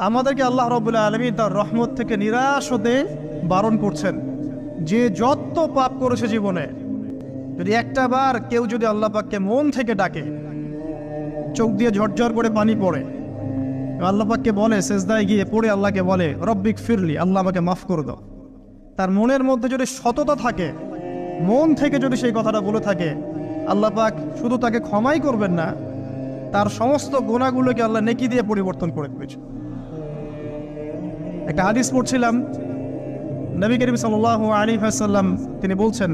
আমাদেরকে আল্লাহ রাব্বুল আলামিন তার রহমত থেকে নিরাশ হতে বারণ করছেন। যে যত পাপ করেছে জীবনে, যদি একটা বার কেউ যদি আল্লাহ পাককে মন থেকে ডাকে, চোখ দিয়ে ঝরঝর করে পানি পড়ে, আল্লাহ পাককে বলে, সেজদায় গিয়ে পড়ে আল্লাহকে বলে রব্বিক ফিরলি, আল্লাহ আমাকে মাফ করে দাও, তার মনের মধ্যে যদি সততা থাকে, মন থেকে যদি সেই কথাটা বলে থাকে, আল্লাহ পাক শুধু তাকে ক্ষমাই করবেন না, তার সমস্ত গুনাহগুলোকে আল্লাহ নেকি দিয়ে পরিবর্তন করে দিয়েছে। একটা হাদিস পড়ছিলাম, নবী করিম সাল্লাল্লাহু আলাইহি ওয়াসাল্লাম তিনি বলছেন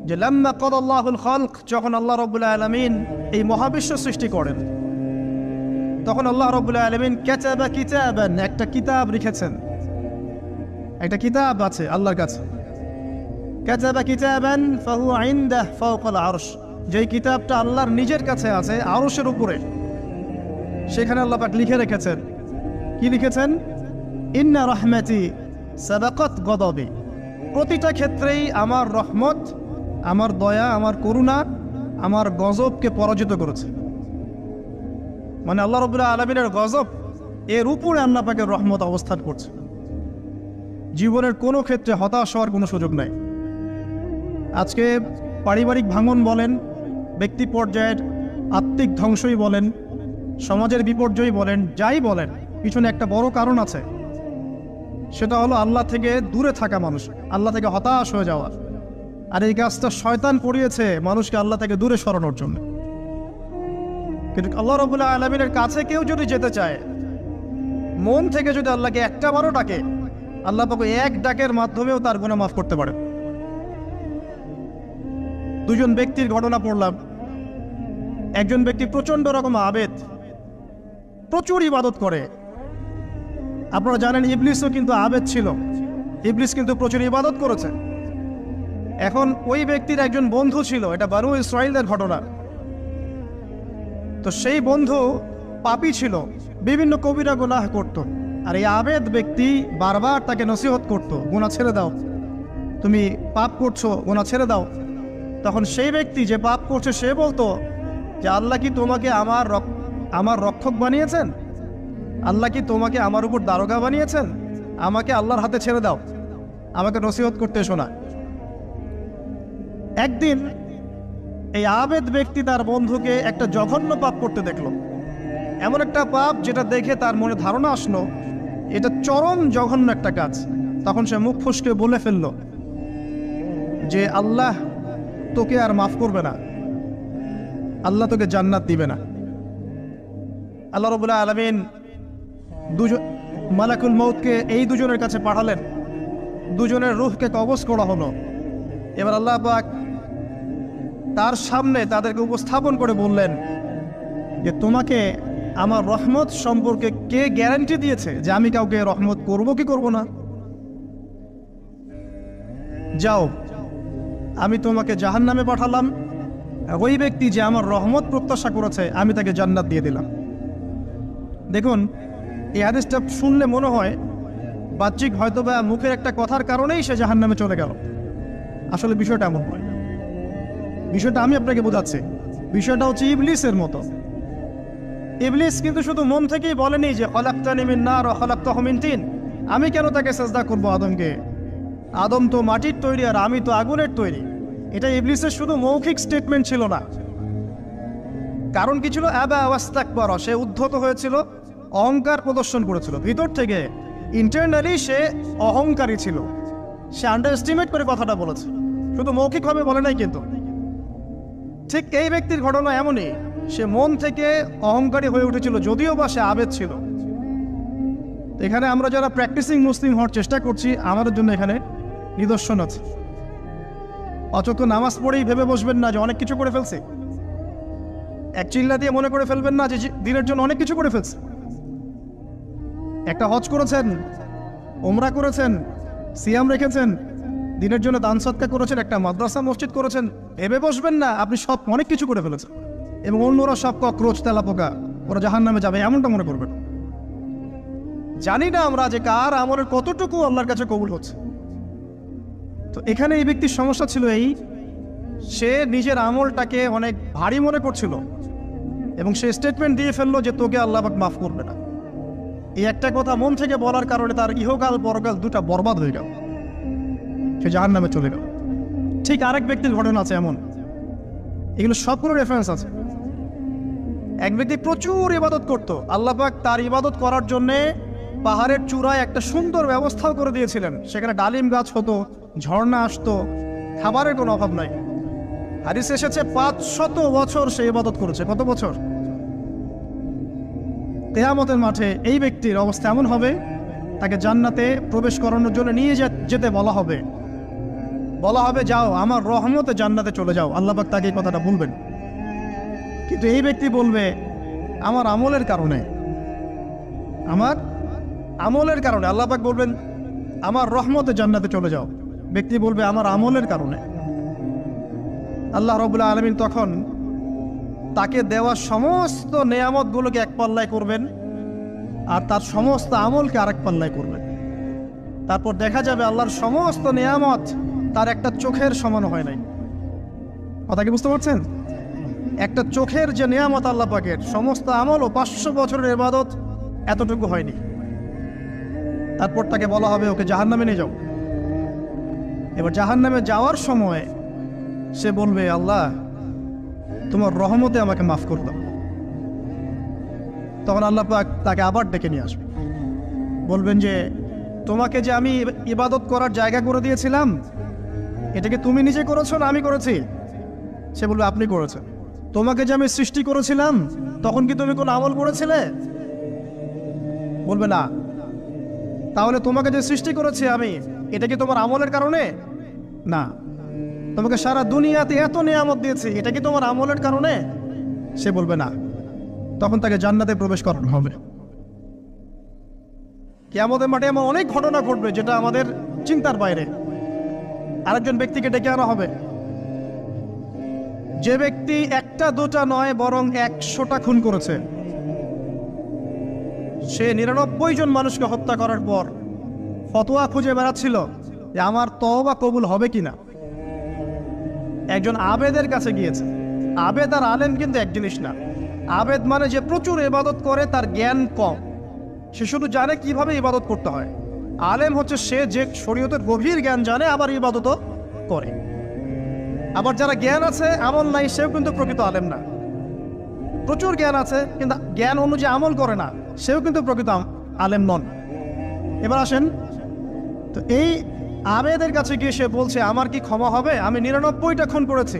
যে লাম্মা কাদাল্লাহুল খালক, যখন আল্লাহ রাব্বুল আলামিন এই মহাবিশ্ব সৃষ্টি করেন, তখন আল্লাহ রাব্বুল আলামিন কাতাবা কিতাবান, একটা কিতাব লিখেছেন, একটা কিতাব আছে আল্লাহর কাছে। কাতাবা কিতাবান ফাহুয়া ইনদাহু ফাওকাল আরশ, যেই কিতাবটা আল্লাহর নিজের কাছে আছে আরশের উপরে, সেখানে আল্লাহ পাক লিখে রেখেছেন। কি লিখেছেন? ইন্না রাহমাতি সাবাকাত গদাবি, প্রতিটা ক্ষেত্রেই আমার রহমত, আমার দয়া, আমার করুণা আমার গজবকে পরাজিত করেছে। মানে আল্লাহ রাব্বুল আলামিনের গজব এর উপরে আল্লাহ পাকের রহমত অবস্থান করছে। জীবনের কোনো ক্ষেত্রে হতাশ হওয়ার কোনো সুযোগ নাই। আজকে পারিবারিক ভাঙন বলেন, ব্যক্তি পর্যায়ের আত্মিক ধ্বংসই বলেন, সমাজের বিপর্যয় বলেন, যাই বলেন, পিছনে একটা বড় কারণ আছে। সেটা হলো আল্লাহ থেকে দূরে থাকা মানুষ, আল্লাহ থেকে হতাশ হয়ে যাওয়া। আর এই কাজটা শয়তান করিয়েছে মানুষকে আল্লাহ থেকে দূরে সরানোর জন্য। কিন্তু আল্লাহ রাব্বুল আলামিনের কাছে কেউ যদি যেতে চায়, মন থেকে যদি আল্লাহকে একটা বারও ডাকে, আল্লাহ পাক এক ডাকের মাধ্যমেও তার গুনাহ মাফ করতে পারে। দুজন ব্যক্তির ঘটনা পড়লাম। একজন ব্যক্তি প্রচন্ড রকম আবেদ, প্রচুর ইবাদত করে। আপনারা জানেন ইবলিসও কিন্তু আবেদ ছিল, ইবলিস কিন্তু প্রচুর ইবাদত করেছে। এখন ওই ব্যক্তির একজন বন্ধু ছিল, এটা বানু ইসরাইলদের ঘটনা। তো সেই বন্ধু পাপী ছিল, বিভিন্ন কবিরা গুনাহ করত। আর এই আবেদ ব্যক্তি বারবার তাকে নসিহত করত, গুনাহ ছেড়ে দাও, তুমি পাপ করছো, গুনাহ ছেড়ে দাও। তখন সেই ব্যক্তি যে পাপ করছে সে বলতো যে আল্লাহ কি তোমাকে আমার রক্ষক বানিয়েছেন? আল্লাহ কি তোমাকে আমার উপর দারোগা বানিয়েছেন? আমাকে আল্লাহর হাতে ছেড়ে দাও, আমাকে নসিহত করতে শোনা। একদিন এই আবেদ ব্যক্তি তার বন্ধুকে একটা জঘন্য পাপ করতে দেখলো, এমন একটা পাপ যেটা দেখে তার মনে ধারণা আসলো এটা চরম জঘন্য একটা কাজ। তখন সে মুখ ফসকে বলে ফেললো যে আল্লাহ তোকে আর মাফ করবে না, আল্লাহ তোকে জান্নাত দিবে না। আল্লাহ রাব্বুল আলামিন মালাকুল মউতকে এই দুজনের কাছে পাঠালেন, দুজনের রূহকে কবজ করা হলো। এবার আল্লাহ পাক তার সামনে তাদেরকে উপস্থাপন করে বললেন যে তোমাকে আমার রহমত সম্পর্কে কে গ্যারান্টি দিয়েছে যে আমি কাউকে রহমত করব কি করব না? যাও, আমি তোমাকে জাহান্নামে পাঠালাম, ওই ব্যক্তি যে আমার রহমত প্রত্যাশা করেছে আমি তাকে জান্নাত দিয়ে দিলাম। দেখুন, এই হাদিসটা শুনলে মনে হয় বাহ্যিক হয়তো বা মুখের একটা কথার কারণেই সে জাহান্নামে চলে গেল। আসলে বিষয়টা এমন নয়। বিষয়টা আমি আপনাকে বোঝাচ্ছি। বিষয়টা হচ্ছে ইবলিসের মতো। ইবলিস কিন্তু শুধু মন থেকেই বলেনি যে খলাকতানি মিন নার ওয়া খলাকতাহু মিন তিন, আমি কেন তাকে সিজদা করব আদমকে? আদম তো মাটির তৈরি আর আমি তো আগুনের তৈরি। এটা ইবলিসের শুধু মৌখিক স্টেটমেন্ট ছিল না, কারণ কি ছিল? আবা ওয়াস্তাকবারা, সে উদ্ধত হয়েছিল, অহংকার প্রদর্শন করেছিল। ভিতর থেকে ইন্টারনালি সে অহংকারী ছিল, সে আন্ডার এস্টিমেট করে কথাটা বলেছে, শুধু মৌখিকভাবে বলে নাই। কিন্তু ঠিক এই ব্যক্তির ঘটনা এমনই, সে মন থেকে অহংকারী হয়ে উঠেছিল, যদিও বা সে আবেদ ছিল। এখানে আমরা যারা প্র্যাকটিসিং মুসলিম হওয়ার চেষ্টা করছি, আমাদের জন্য এখানে নিদর্শন আছে। অচক্ষ নামাজ পড়েই ভেবে বসবেন না যে অনেক কিছু করে ফেলছে, এক চিল্লা দিয়ে মনে করে ফেলবেন না যে দিনের জন্য অনেক কিছু করে ফেলছে। একটা হজ করেছেন, ওমরা করেছেন, সিয়াম রেখেছেন, দিনের জন্য দান সদকা করেছেন, একটা মাদ্রাসা মসজিদ করেছেন, ভেবে বসবেন না আপনি সব অনেক কিছু করে ফেলেছেন এবং অন্যরা সব ককরোচ তেলাপোকা, ওরা জাহান্নামে যাবে, এমনটা মনে করবেন। জানি না আমরা যে কার আমলের কতটুকু আল্লাহর কাছে কবুল হচ্ছে। তো এখানে এই ব্যক্তির সমস্যা ছিল এই, সে নিজের আমলটাকে অনেক ভারী মনে করছিল এবং সে স্টেটমেন্ট দিয়ে ফেললো যে তোকে আল্লাহ পাক মাফ করবে না। এই একটা কথা মন থেকে বলার কারণে তার ইহকাল পরকাল দুটা বরবাদ হয়ে গেল, সে জাহান্নামে চলে গেল। ঠিক আরেক ব্যক্তির ঘটনা আছে এমন, এগুলো সবগুলো রেফারেন্স আছে। এক ব্যক্তি প্রচুর ইবাদত করত, আল্লাহ পাক তার ইবাদত করার জন্যে পাহাড়ের চূড়ায় একটা সুন্দর ব্যবস্থাও করে দিয়েছিলেন। সেখানে ডালিম গাছ হতো, ঝর্ণা আসতো, খাবারের কোনো অভাব নাই। হাদিস এসেছে 500 বছর সে ইবাদত করেছে। কত বছর? কিয়ামতের মাঠে এই ব্যক্তির অবস্থা এমন হবে, তাকে জান্নাতে প্রবেশ করানোর জন্য নিয়ে যেতে বলা হবে, যাও আমার রহমতে জান্নাতে চলে যাও। আল্লাহ পাক তাকে এই কথাটা বলবেন, কিন্তু এই ব্যক্তি বলবে আমার আমলের কারণে, আল্লাহ পাক বলবেন আমার রহমতে জান্নাতে চলে যাও। ব্যক্তি বলবে আমার আমলের কারণে। আল্লাহ রাব্বুল আলামিন তখন তাকে দেওয়া সমস্ত নেয়ামতগুলোকে এক পাল্লায় করবেন, আর তার সমস্ত আমলকে আরেক পাল্লায় করবেন। তারপর দেখা যাবে আল্লাহর সমস্ত নেয়ামত তার একটা চোখের সমান হয় নাই। কথা কি বুঝতে পারছেন? একটা চোখের যে নেয়ামত আল্লাহ পাকের, সমস্ত আমল ও 500 বছরের ইবাদত এতটুকু হয়নি। তারপর তাকে বলা হবে ওকে জাহান্নামে নিয়ে যাও। এবার জাহান্নামে যাওয়ার সময় সে বলবে আল্লাহ তোমার রহমতে আমাকে মাফ করে দাও। তখন আল্লাহ পাক তাকে আবার ডেকে নিয়ে আসবে, বলবেন যে তোমাকে যে আমি ইবাদত করার জায়গা করে দিয়েছিলাম, এটাকে তুমি নিজে করেছো না আমি করেছি? সে বলবে আপনি করেছেন। তোমাকে যে আমি সৃষ্টি করেছিলাম তখন কি তুমি কোনো আমল করেছিলে? বলবে না। তাহলে তোমাকে যে সৃষ্টি করেছি আমি, এটা কি তোমার আমলের কারণে? না। তোমাকে সারা দুনিয়াতে এত নিয়ামত দিয়েছি, এটা কি তোমার আমলের কারণে? সে বলবে না। তখন তাকে জান্নাতে প্রবেশ করানো হবে। কিয়ামতের মাঠে এমন অনেক ঘটনা ঘটবে যেটা আমাদের চিন্তার বাইরে। আরেকজন ব্যক্তিকে ডেকে আনা হবে, যে ব্যক্তি একটা দুটা নয় বরং 100টা খুন করেছে। সে 99 জন মানুষকে হত্যা করার পর ফতোয়া খুঁজে বেড়াচ্ছিল যে আমার তওবা কবুল হবে কিনা। একজন আবেদের কাছে গিয়েছে। আবেদ আর আলেম কিন্তু এক জিনিস না। আবেদ মানে যে প্রচুর ইবাদত করে, তার জ্ঞান কম, সে শুধু জানে কিভাবে ইবাদত করতে হয়। আলেম হচ্ছে সে যে শরীয়তের গভীর জ্ঞান জানে, আবার ইবাদতও করে। আবার যারা জ্ঞান আছে আমল নাই, সেও কিন্তু প্রকৃত আলেম না। প্রচুর জ্ঞান আছে কিন্তু জ্ঞান অনুযায়ী আমল করে না, সেও কিন্তু প্রকৃত আলেম নন। এবার আসেন তো, এই আবেদের কাছে গিয়ে সে বলছে আমার কি ক্ষমা হবে? আমি 99টা খুন করেছি।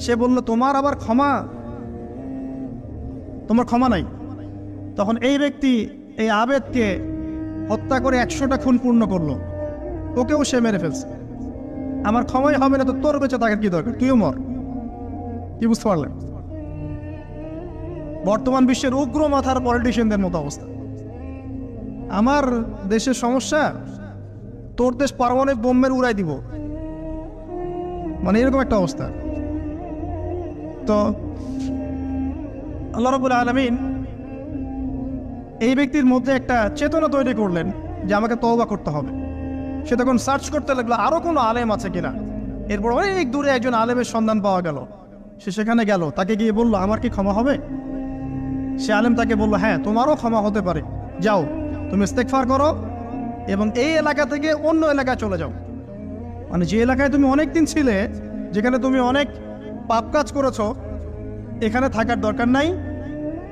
সে বলল তোমার আবার ক্ষমা? তোমার ক্ষমা নাই। তখন এই ব্যক্তি এই আবেদকে হত্যা করে 100টা খুন পূর্ণ করলো, ওকেও সে মেরে ফেলছে। আমার ক্ষমাই হবে না তো তোর বেঁচে থাকার কি দরকার, তুইও মর। কি বুঝতে পারলেন? বর্তমান বিশ্বের উগ্র মাথার পলিটিশিয়ানদের মতো অবস্থা। আমার দেশের সমস্যা, তোর দেশ পারমাণবিক বোমের উড়াই দিব, মানে এরকম একটা অবস্থা। তো আল্লাহ রাব্বুল আলামিন এই ব্যক্তির মধ্যে একটা চেতনা তৈরি করলেন যে আমাকে তওবা করতে হবে। সে তখন সার্চ করতে লাগলো আরো কোনো আলেম আছে কিনা। এরপর অনেক দূরে একজন আলেমের সন্ধান পাওয়া গেল। সে সেখানে গেল, তাকে গিয়ে বলল আমার কি ক্ষমা হবে? সে আলেম তাকে বলল হ্যাঁ তোমারও ক্ষমা হতে পারে, যাও তুমি ইস্তেগফার করো এবং এই এলাকা থেকে অন্য এলাকায় চলে যাও। মানে যে এলাকায় তুমি অনেক দিন ছিলে, যেখানে তুমি অনেক পাপ কাজ করেছো, এখানে থাকার দরকার নাই।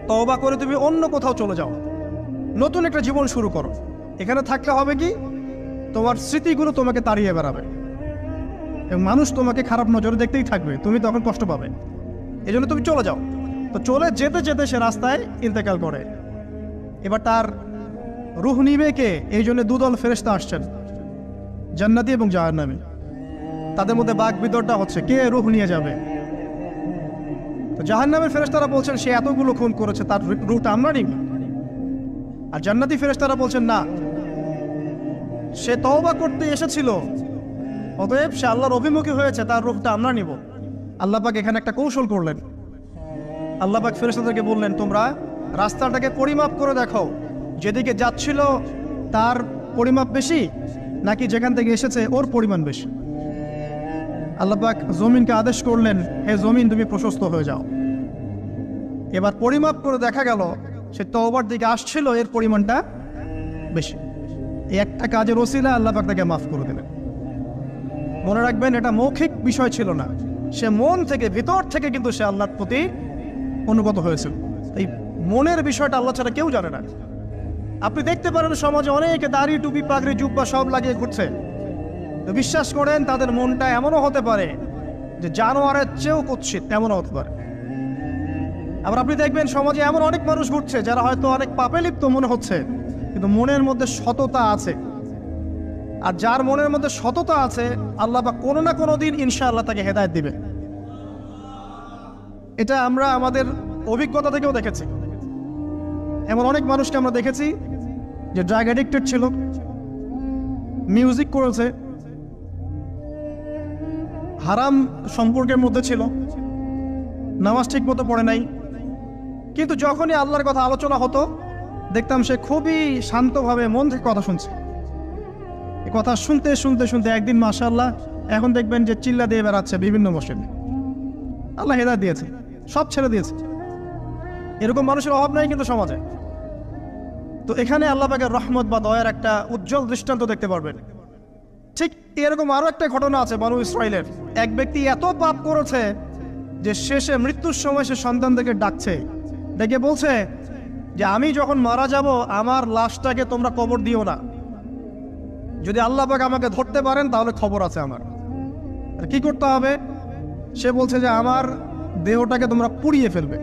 তওবা করে তুমি অন্য কোথাও চলে যাও, নতুন একটা জীবন শুরু করো। এখানে থাকলে হবে কি, তোমার স্মৃতিগুলো তোমাকে তাড়িয়ে বেড়াবে এবং মানুষ তোমাকে খারাপ নজরে দেখতেই থাকবে, তুমি তখন কষ্ট পাবে। এই জন্য তুমি চলে যাও। তো চলে যেতে যেতে সে রাস্তায় ইন্তেকাল করে। এবার তার রূহ নিবে কে? এই জন্য দুদল ফেরেশতা আসছেন, জান্নাতি এবং জাহান্নামী। তাদের মধ্যে বাক বিতরটা হচ্ছে কে রূহ নিয়ে যাবে। তো জাহান্নামের ফেরেশতারা বলছেন সে এতগুলো খুন করেছে, তার রূহটা আমরা নিব। আর জান্নাতি ফেরেশতারা বলছেন না, সে তওবা করতে এসেছিল, অতএব সে আল্লাহর অভিমুখী হয়েছে, তার রূহটা আমরা নিব। আল্লাহ পাক এখানে একটা কৌশল করলেন। আল্লাহ পাক ফেরেশতাদেরকে বললেন তোমরা রাস্তাটাকে পরিমাপ করে দেখো, যেদিকে যাচ্ছিল তার পরিমাপ বেশি নাকি যেখান থেকে এসেছে ওর পরিমাণ বেশি। আল্লাহ পাক জমিনকে আদেশ করলেন হে জমিন তুমি প্রশস্ত হয়ে যাও। এবার পরিমাপ করে দেখা গেল সে তওবার দিকে আসছিল এর পরিমাণটা বেশি। এই একটা কাজের ওসিলা আল্লাহ পাক তাকে মাফ করে দিলেন। মনে রাখবেন, এটা মৌখিক বিষয় ছিল না, সে মন থেকে ভিতর থেকে কিন্তু সে আল্লাহর প্রতি অনুগত হয়েছিল। এই মনের বিষয়টা আল্লাহ ছাড়া কেউ জানে না। আপনি দেখতে পারেন সমাজে অনেকে দাড়ি টুপি পাগড়ি জুব্বা সব লাগিয়ে ঘুরছে, তো বিশ্বাস করেন তাদের মনটা এমনও হতে পারে যে জানোয়ারের চেয়েও কুৎসিত, এমনও হতে পারে। আবার আপনি দেখবেন সমাজে এমন অনেক মানুষ ঘুরছে যারা হয়তো অনেক পাপে লিপ্ত মনে হচ্ছে, কিন্তু মনের মধ্যে সততা আছে। আর যার মনের মধ্যে সততা আছে, আল্লাহ বা কোনো না কোনো দিন ইনশাআল্লাহ তাকে হেদায়েত দিবে। এটা আমরা আমাদের অভিজ্ঞতা থেকেও দেখেছি। এমন অনেক মানুষকে আমরা দেখেছি যে ড্রাগ অ্যাডিক্টেড ছিল, মিউজিক করেছে, হারাম সম্পর্কের মধ্যে ছিল, নামাজ ঠিক মতো পড়ে নাই, কিন্তু যখনই আল্লাহর কথা আলোচনা হতো দেখতাম সে খুবই শান্তভাবে মন থেকে কথা শুনছে। এই কথা শুনতে শুনতে শুনতে একদিন মাশাআল্লাহ এখন দেখবেন যে চিল্লা দিয়ে বেড়াচ্ছে বিভিন্ন মসজিদে। আল্লাহ হেদায়েত দিয়েছে, সব ছেড়ে দিয়েছে। এরকম মানুষের অভাব নাই কিন্তু সমাজে। তো এখানে আল্লাহ পাকের রহমত বা দয়ার একটা উজ্জ্বল দৃষ্টান্ত দেখতে পারবেন। ঠিক এরকম আরো একটা ঘটনা আছে বনু ইসরাইলের। এক ব্যক্তি এত পাপ করেছে যে শেষে মৃত্যুর সময় সে সন্তানদেরকে ডাকছে, ডেকে বলছে যে আমি যখন মারা যাব আমার লাশটাকে তোমরা কবর দিও না, যদি আল্লাহ পাক আমাকে ধরতে পারেন তাহলে খবর আছে আমার। আর কি করতে হবে? সে বলছে যে আমার দেহটাকে তোমরা পুড়িয়ে ফেলবে,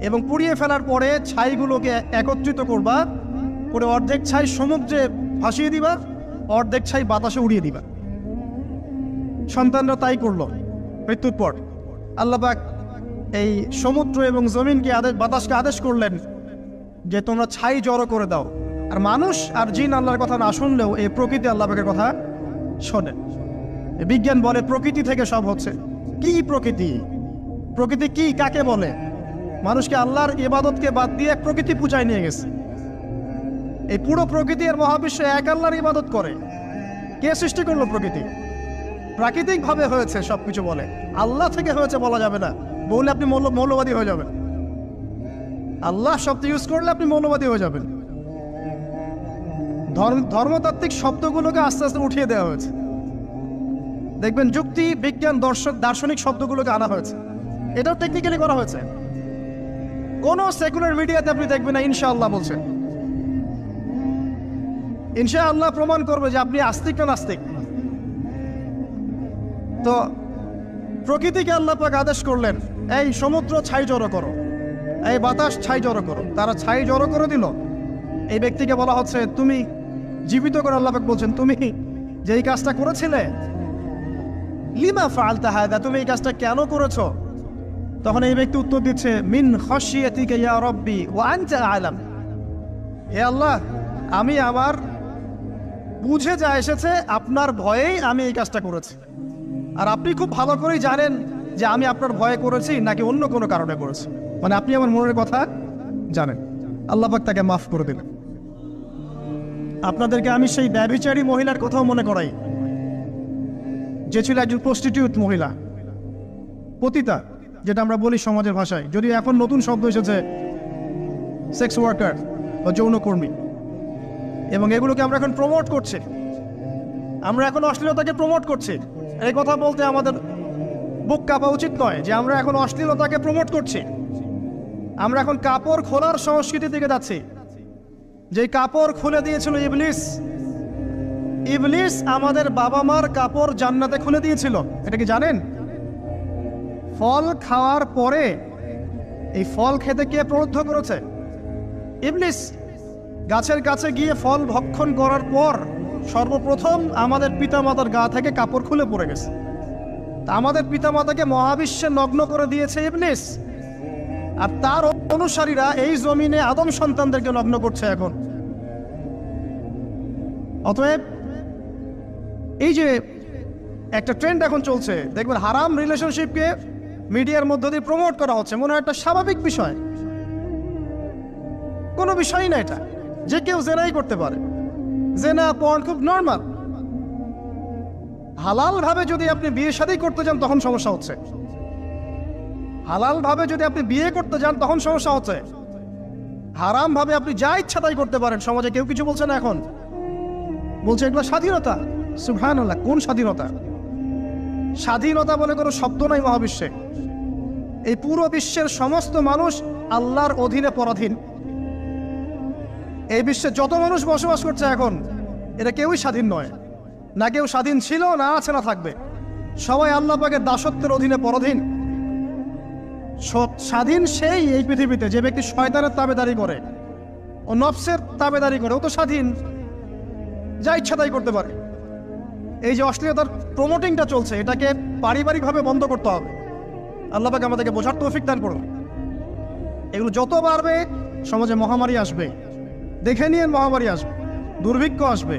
এবং পুড়িয়ে ফেলার পরে ছাইগুলোকে একত্রিত করবা, করে অর্ধেক ছাই সমুদ্রে ভাসিয়ে দিবা, অর্ধেক ছাই বাতাসে উড়িয়ে দিবা। সন্তানরা তাই করলো। মৃত্যুর পর আল্লাহ পাক এই সমুদ্র এবং জমিনকে বাতাসকে আদেশ করলেন যে তোমরা ছাই জড়ো করে দাও। আর মানুষ আর জিন আল্লাহর কথা না শুনলেও এই প্রকৃতি আল্লাহ পাকের কথা শোনে। বিজ্ঞান বলে প্রকৃতি থেকে সব হচ্ছে। কি প্রকৃতি? প্রকৃতি কি, কাকে বলে? মানুষকে আল্লাহর ইবাদতকে বাদ দিয়ে প্রকৃতি পূজায় নিয়ে গেছে। এই পুরো প্রকৃতি আর মহাবিশ্ব এক আল্লাহর ইবাদত করে। কে সৃষ্টি করলো প্রকৃতি? প্রাকৃতিক ভাবে হয়েছে সবকিছু বলে, আল্লাহ থেকে হয়েছে বলা যাবে না। বললে আপনি মৌলবাদী হয়ে যাবেন। আল্লাহ শব্দ ইউজ করলে আপনি মৌলবাদী হয়ে যাবেন। ধর্মতাত্ত্বিক শব্দগুলোকে আস্তে আস্তে উঠিয়ে দেওয়া হয়েছে। দেখবেন যুক্তি, বিজ্ঞান, দার্শনিক শব্দগুলোকে আনা হয়েছে। এটাও টেকনিক্যালি করা হয়েছে। কোন সেকুলার মিডিয়াতে আপনি দেখবেন না ইনশাআল্লাহ বলছে। ইনশাআল্লাহ প্রমাণ করবে যে আপনি আস্তিক না নাস্তিক। তো প্রকৃতিকে আল্লাহ পাক আদেশ করলেন, এই সমুদ্র ছাই জড়ো করো, এই বাতাস ছাই জড়ো করো। তারা ছাই জড়ো করে দিল। এই ব্যক্তিকে বলা হচ্ছে তুমি জীবিত করে আল্লাহ পাক বলছেন তুমি যেই কাজটা করেছিলে, লিমা ফাআলতা হাদা, তুমি এই কাজটা কেন করেছো? তখন এই ব্যক্তি উত্তর দিচ্ছে, মিন খাশিয়াতিকা ইয়া রাব্বি ওয়া আনতা আ'লাম। হে আল্লাহ, আমি আমার বুঝে যা এসেছে আপনার ভয়েই আমি এই কাজটা করেছি, আর আপনি খুব ভালো করেই জানেন যে আমি আপনার ভয়ে করেছি নাকি অন্য কোনো কারণে করেছি। মানে আপনি আমার মনের কথা জানেন। আল্লাহ পাক তাকে মাফ করে দিলেন। আপনাদেরকে আমি সেই ব্যভিচারী মহিলার কথাও মনে করাই, যে ছিল একজন প্রস্টিটিউট মহিলা, পতিতা, যেটা আমরা বলি সমাজের ভাষায়। যদিও এখন নতুন শব্দ এসেছে সেক্স ওয়ার্কার বা যৌনকর্মী, এবং এগুলোকে আমরা এখন প্রমোট করছি। আমরা এখন অশ্লীলতাকে প্রমোট করছি। এই কথা বলতে আমাদের বুক কাঁপা উচিত নয় যে আমরা এখন অশ্লীলতাকে প্রমোট করছি। আমরা এখন কাপড় খোলার সংস্কৃতি দিকে যাচ্ছি। যে কাপড় খুলে দিয়েছিল ইবলিস। ইবলিস আমাদের বাবা মার কাপড় জান্নাতে খুলে দিয়েছিল, এটা কি জানেন? ফল খাওয়ার পরে এই ফল খেতে কে প্রলুব্ধ করেছে? ইবলিস। গাছের কাছে গিয়ে ফল ভক্ষণ করার পর সর্বপ্রথম আমাদের পিতামাতার গা থেকে কাপড় খুলে পড়ে গেছে। তা আমাদের পিতামাতাকে মহাবিশ্বে নগ্ন করে দিয়েছে ইবলিস, আর তার অনুসারীরা এই জমিনে আদম সন্তানদেরকে নগ্ন করছে এখন। অতএব এই যে একটা ট্রেন্ড এখন চলছে, দেখবেন হারাম রিলেশনশিপকে মিডিয়ার মধ্য দিয়ে প্রমোট করা হচ্ছে, মনে হয় একটা স্বাভাবিক বিষয়। কোনো বিষয়ই না এটা, যে কেউ জেনাই করতে পারে। জেনা পর্ন খুব নর্মাল। হালাল ভাবে যদি আপনি বিয়ে শাদী করতে যান তখন সমস্যা হচ্ছে। হালাল ভাবে যদি আপনি বিয়ে করতে যান তখন সমস্যা হচ্ছে। হারামভাবে আপনি যা ইচ্ছা তাই করতে পারেন, সমাজে কেউ কিছু বলছে না। এখন বলছে এগুলো স্বাধীনতা। সুবহানাল্লাহ, কোন স্বাধীনতা? স্বাধীনতা বলে কোনো শব্দ নাই মহাবিশ্বে। এই পুরো বিশ্বের সমস্ত মানুষ আল্লাহর অধীনে পরাধীন। এই বিশ্বে যত মানুষ বসবাস করছে এখন, এটা কেউই স্বাধীন নয়, না কেউ স্বাধীন ছিল, না আছে, না থাকবে। সবাই আল্লাহ পাকের দাসত্বের অধীনে পরাধীন। স্বাধীন সেই এই পৃথিবীতে যে ব্যক্তি শয়তানের তাবেদারি করে ও নফসের তাবেদারি করে, ও তো স্বাধীন, যা ইচ্ছা তাই করতে পারে। এই যে অশ্লীলতার প্রমোটিংটা চলছে, এটাকে পারিবারিকভাবে বন্ধ করতে হবে। আল্লাহ পাক আমাদেরকে বোঝার তৌফিক দান করুন। এগুলো যত বাড়বে সমাজে মহামারী আসবে, দেখে নিয়ে মহামারী আসবে, দুর্ভিক্ষ আসবে,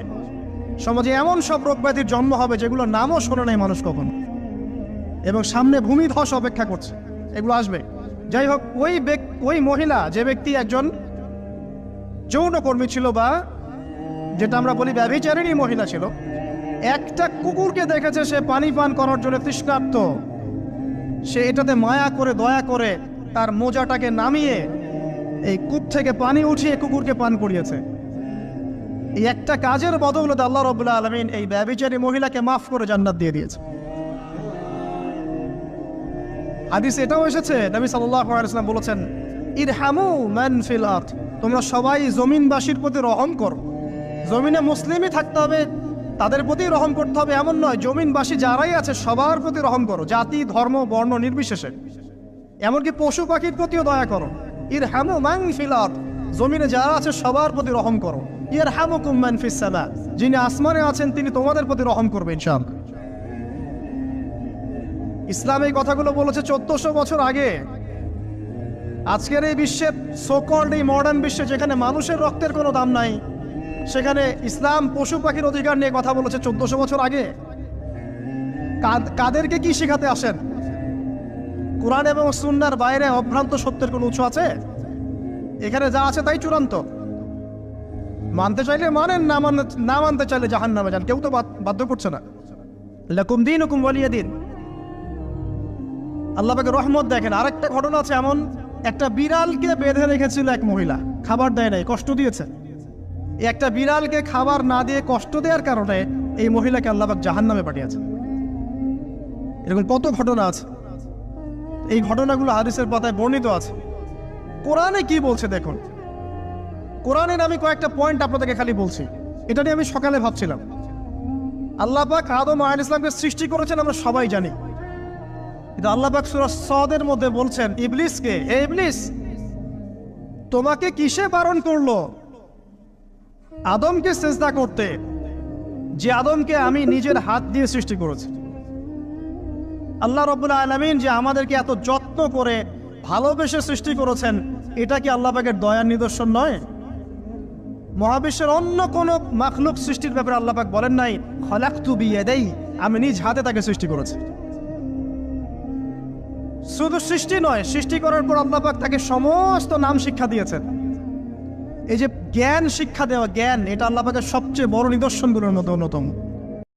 সমাজে এমন সব রোগ ব্যাধির জন্ম হবে যেগুলোর নামও শোনে নাই মানুষ কখনো, এবং সামনে ভূমিধস অপেক্ষা করছে, এগুলো আসবে। যাই হোক, ওই মহিলা, যে ব্যক্তি একজন যৌনকর্মী ছিল, বা যেটা আমরা বলি ব্যভিচারিণী মহিলা ছিল, একটা কুকুরকে দেখেছে সে পানি পান করার জন্য তৃষ্ণার্ত, সে এটাতে মায়া করে, দয়া করে তার মোজাটাকে নামিয়ে এই কূপ থেকে পানি উঠিয়ে কুকুরকে পান করিয়েছে। এই একটা কাজের বদৌলতে আল্লাহ রাব্বুল আলামিন এই ব্যভিচারী মহিলাকে মাফ করে জান্নাত দিয়ে দিয়েছে। হাদিসে এটাও এসেছে, নবী সাল্লাল্লাহু আলাইহি ওয়াসাল্লাম বলেছেন, ইরহামু মান ফিল আরদ, তোমরা সবাই জমিনবাসীর প্রতি রহম করো। জমিনে মুসলিমই থাকতে হবে, তাদের প্রতি রহম করতে হবে এমন নয়, জমিনবাসী যারাই আছে সবার প্রতি রহম করো, জাতি ধর্ম বর্ণ নির্বিশেষে। এমনকি পশু পাখির প্রতিও দয়া করো। ইরহামু মান ফিল আরদ, জমিনে যারা আছে সবার প্রতি রহম করো। ইয়ারহামুকুম মান ফিস সামা, যিনি আসমানে আছেন তিনি তোমাদের প্রতি রহম করবেন ইনশাআল্লাহ। ইসলাম এই কথাগুলো বলেছে 1400 বছর আগে। আজকের এই বিশ্বের সোকল্ড এই মডার্ন বিশ্বে, যেখানে মানুষের রক্তের কোনো দাম নাই, সেখানে ইসলাম পশু পাখির অধিকার নিয়ে কথা বলেছে 1400 বছর আগে। কাদেরকে কি শেখাতে আসেন? কোরআন এবং সুন্নাহর বাইরে অভ্রান্ত সত্যের কোনো উৎস আছে? এখানে যা আছে তাই চূড়ান্ত। মানতে চাইলে মানেন, না মানতে চাইলে জাহান্নামে যান, কেউ তো বাধ্য করছে না। লাকুম দীনুকুম ওয়ালিয়া দিন। আল্লাহ পাকের রহমত দেখেন। আরেকটা ঘটনা আছে এমন, একটা বিড়ালকে বেঁধে রেখেছিল এক মহিলা, খাবার দেয় নাই, কষ্ট দিয়েছে। একটা বিড়ালকে খাবার না দিয়ে কষ্ট দেওয়ার কারণে এই মহিলাকে আল্লাহ পাক জাহান্নামে পাঠিয়েছে। এরকম কত ঘটনা আছে। এই ঘটনাগুলো হাদিসের পাতায় বর্ণিত আছে। কোরআনে কি বলছে দেখুন। কোরআনের আমি কয়েকটা পয়েন্ট আপনাদেরকে খালি বলছি, এটা নিয়ে আমি সকালে ভাবছিলাম। আল্লাহ পাক আদম আলাইহিস সালামকে সৃষ্টি করেছেন আমরা সবাই জানি, কিন্তু আল্লাহ পাক সূরা সাদের মধ্যে বলছেন ইবলিসকে, হে ইবলিস, তোমাকে কিসে বারণ করলো আদমকে সিজদা করতে, যে আদমকে আমি নিজের হাত দিয়ে সৃষ্টি করেছি। আল্লাহ রাব্বুল আলামিন যে আমাদেরকে এত যত্ন করে ভালোবেসে সৃষ্টি করেছেন, এটা কি আল্লাহ পাকের দয়ার নিদর্শন নয়? মহাবিশ্বের অন্য কোন মাখলুক সৃষ্টির ব্যাপারে আল্লাহ পাক বলেন নাই খলাকতু বিয়াদাই, আমি নিজ হাতে তাকে সৃষ্টি করেছি। শুধু সৃষ্টি নয়, সৃষ্টি করার পর আল্লাহ পাক তাকে সমস্ত নাম শিক্ষা দিয়েছেন। এই যে জ্ঞান শিক্ষা দেওয়া, জ্ঞান, এটা আল্লাহ পাকের সবচেয়ে বড় নিদর্শনগুলোর মধ্যে অন্যতম।